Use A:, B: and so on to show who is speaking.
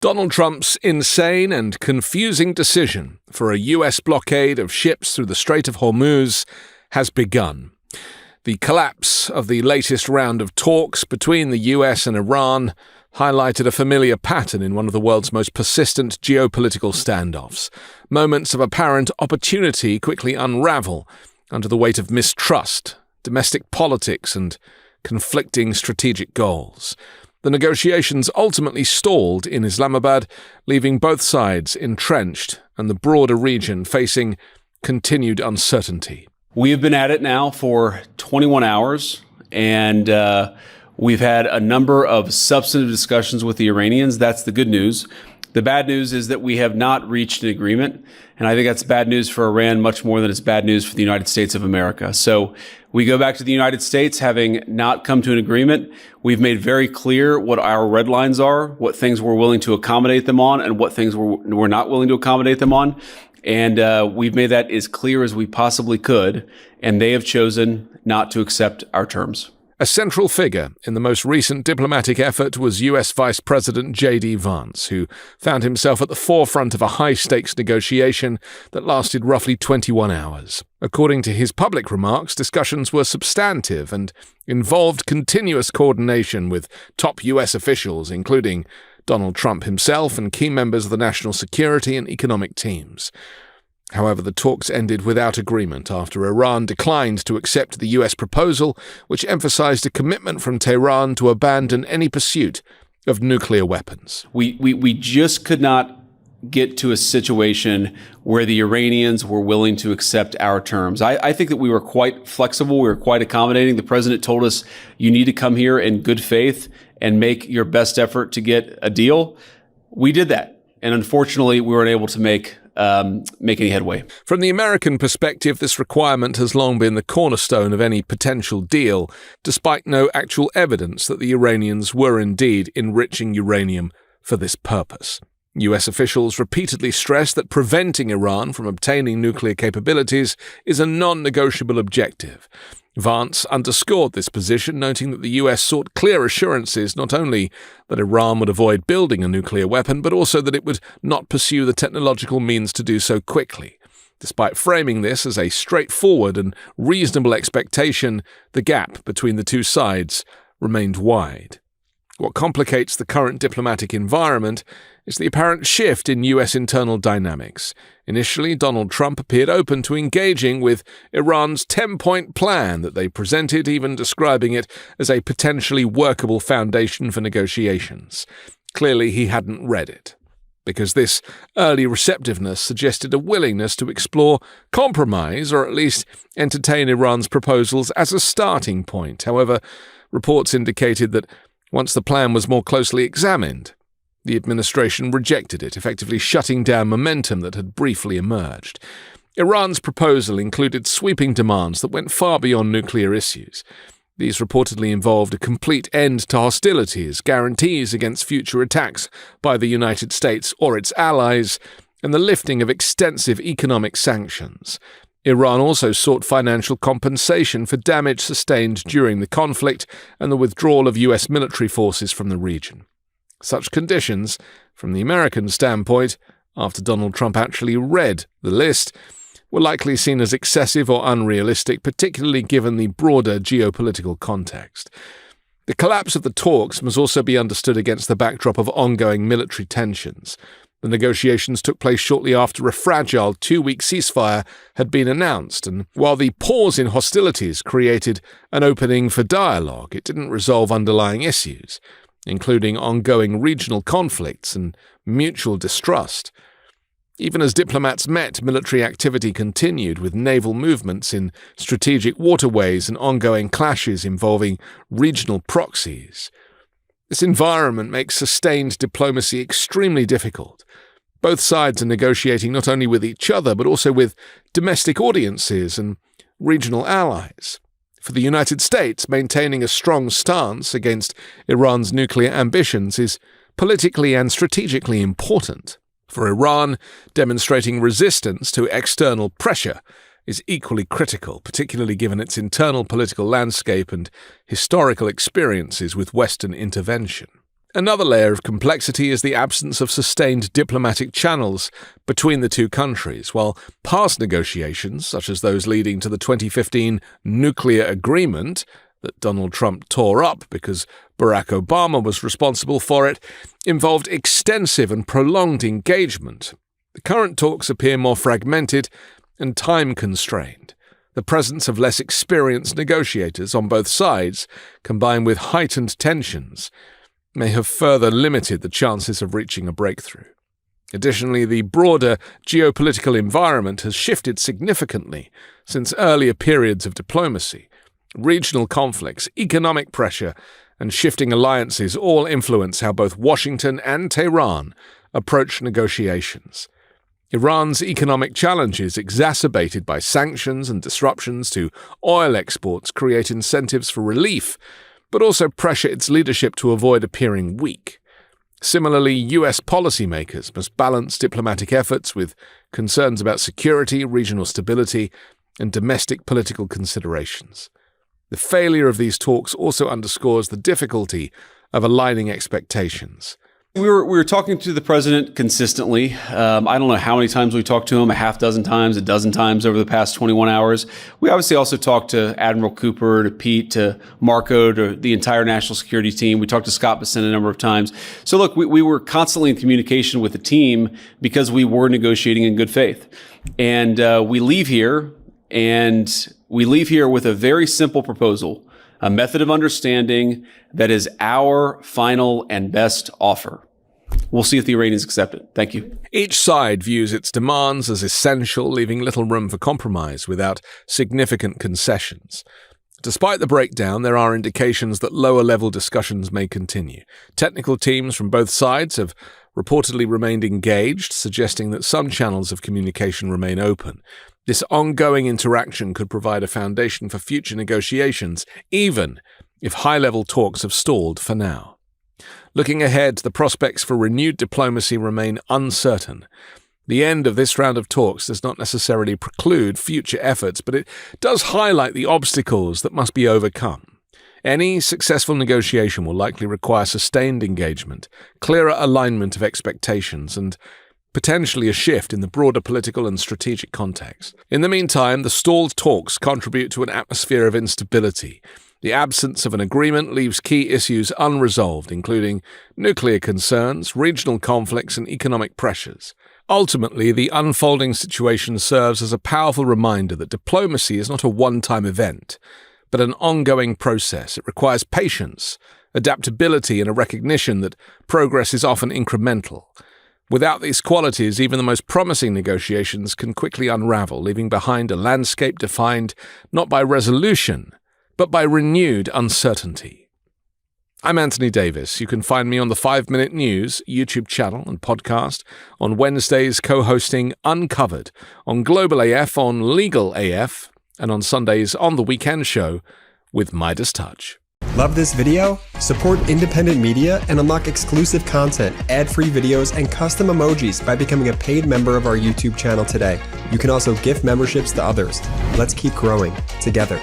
A: Donald Trump's insane and confusing decision for a U.S. blockade of ships through the Strait of Hormuz has begun. The collapse of the latest round of talks between the U.S. and Iran highlighted a familiar pattern in one of the world's most persistent geopolitical standoffs. Moments of apparent opportunity quickly unravel under the weight of mistrust, domestic politics, and conflicting strategic goals. The negotiations ultimately stalled in Islamabad, leaving both sides entrenched and the broader region facing continued uncertainty.
B: We have been at it now for 21 hours, and we've had a number of substantive discussions with the Iranians. That's the good news. The bad news is that we have not reached an agreement, and I think that's bad news for Iran much more than it's bad news for the United States of America. So we go back to the United States having not come to an agreement. We've made very clear what our red lines are, what things we're willing to accommodate them on, and what things we're not willing to accommodate them on. And we've made that as clear as we possibly could, and they have chosen not to accept our terms.
A: A central figure in the most recent diplomatic effort was U.S. Vice President J.D. Vance, who found himself at the forefront of a high-stakes negotiation that lasted roughly 21 hours. According to his public remarks, discussions were substantive and involved continuous coordination with top U.S. officials, including Donald Trump himself and key members of the national security and economic teams. However, the talks ended without agreement after Iran declined to accept the U.S. proposal, which emphasized a commitment from Tehran to abandon any pursuit of nuclear weapons.
B: We just could not get to a situation where the Iranians were willing to accept our terms. I think that we were quite flexible. We were quite accommodating. The president told us, you need to come here in good faith and make your best effort to get a deal. We did that. And unfortunately, we weren't able to make any headway.
A: From the American perspective, this requirement has long been the cornerstone of any potential deal, despite no actual evidence that the Iranians were indeed enriching uranium for this purpose. U.S. officials repeatedly stressed that preventing Iran from obtaining nuclear capabilities is a non-negotiable objective. Vance underscored this position, noting that the U.S. sought clear assurances not only that Iran would avoid building a nuclear weapon, but also that it would not pursue the technological means to do so quickly. Despite framing this as a straightforward and reasonable expectation, the gap between the two sides remained wide. What complicates the current diplomatic environment is the apparent shift in U.S. internal dynamics. Initially, Donald Trump appeared open to engaging with Iran's 10-point plan that they presented, even describing it as a potentially workable foundation for negotiations. Clearly, he hadn't read it, because this early receptiveness suggested a willingness to explore compromise or at least entertain Iran's proposals as a starting point. However, reports indicated that once the plan was more closely examined, the administration rejected it, effectively shutting down momentum that had briefly emerged. Iran's proposal included sweeping demands that went far beyond nuclear issues. These reportedly involved a complete end to hostilities, guarantees against future attacks by the United States or its allies, and the lifting of extensive economic sanctions. Iran also sought financial compensation for damage sustained during the conflict and the withdrawal of U.S. military forces from the region. Such conditions, from the American standpoint, after Donald Trump actually read the list, were likely seen as excessive or unrealistic, particularly given the broader geopolitical context. The collapse of the talks must also be understood against the backdrop of ongoing military tensions. The negotiations took place shortly after a fragile 2-week ceasefire had been announced, and while the pause in hostilities created an opening for dialogue, it didn't resolve underlying issues, including ongoing regional conflicts and mutual distrust. Even as diplomats met, military activity continued, with naval movements in strategic waterways and ongoing clashes involving regional proxies. This environment makes sustained diplomacy extremely difficult. Both sides are negotiating not only with each other, but also with domestic audiences and regional allies. For the United States, maintaining a strong stance against Iran's nuclear ambitions is politically and strategically important. For Iran, demonstrating resistance to external pressure is equally critical, particularly given its internal political landscape and historical experiences with Western intervention. Another layer of complexity is the absence of sustained diplomatic channels between the two countries, while past negotiations, such as those leading to the 2015 nuclear agreement that Donald Trump tore up because Barack Obama was responsible for it, involved extensive and prolonged engagement. The current talks appear more fragmented and time-constrained. The presence of less experienced negotiators on both sides, combined with heightened tensions, may have further limited the chances of reaching a breakthrough. Additionally, the broader geopolitical environment has shifted significantly since earlier periods of diplomacy. Regional conflicts, economic pressure, and shifting alliances all influence how both Washington and Tehran approach negotiations. Iran's economic challenges, exacerbated by sanctions and disruptions to oil exports, create incentives for relief, but also pressure its leadership to avoid appearing weak. Similarly, US policymakers must balance diplomatic efforts with concerns about security, regional stability, and domestic political considerations. The failure of these talks also underscores the difficulty of aligning expectations.
B: We were talking to the president consistently. I don't know how many times we talked to him, a half dozen times, a dozen times over the past 21 hours. We obviously also talked to Admiral Cooper, to Pete, to Marco, to the entire national security team. We talked to Scott Bessent a number of times. So look, we were constantly in communication with the team because we were negotiating in good faith. And we leave here with a very simple proposal, a method of understanding that is our final and best offer. We'll see if the Iranians accept it. Thank you.
A: Each side views its demands as essential, leaving little room for compromise without significant concessions. Despite the breakdown, there are indications that lower-level discussions may continue. Technical teams from both sides have reportedly remained engaged, suggesting that some channels of communication remain open. This ongoing interaction could provide a foundation for future negotiations, even if high-level talks have stalled for now. Looking ahead, the prospects for renewed diplomacy remain uncertain. The end of this round of talks does not necessarily preclude future efforts, but it does highlight the obstacles that must be overcome. Any successful negotiation will likely require sustained engagement, clearer alignment of expectations, and potentially a shift in the broader political and strategic context. In the meantime, the stalled talks contribute to an atmosphere of instability. The absence of an agreement leaves key issues unresolved, including nuclear concerns, regional conflicts, and economic pressures. Ultimately, the unfolding situation serves as a powerful reminder that diplomacy is not a one-time event, but an ongoing process. It requires patience, adaptability, and a recognition that progress is often incremental. Without these qualities, even the most promising negotiations can quickly unravel, leaving behind a landscape defined not by resolution, but by renewed uncertainty. I'm Anthony Davis. You can find me on the 5 Minute News YouTube channel and podcast, on Wednesdays co-hosting Uncovered, on Global AF, on Legal AF, and on Sundays on The Weekend Show with MeidasTouch.
C: Love this video? Support independent media and unlock exclusive content, ad-free videos, and custom emojis by becoming a paid member of our YouTube channel today. You can also gift memberships to others. Let's keep growing together.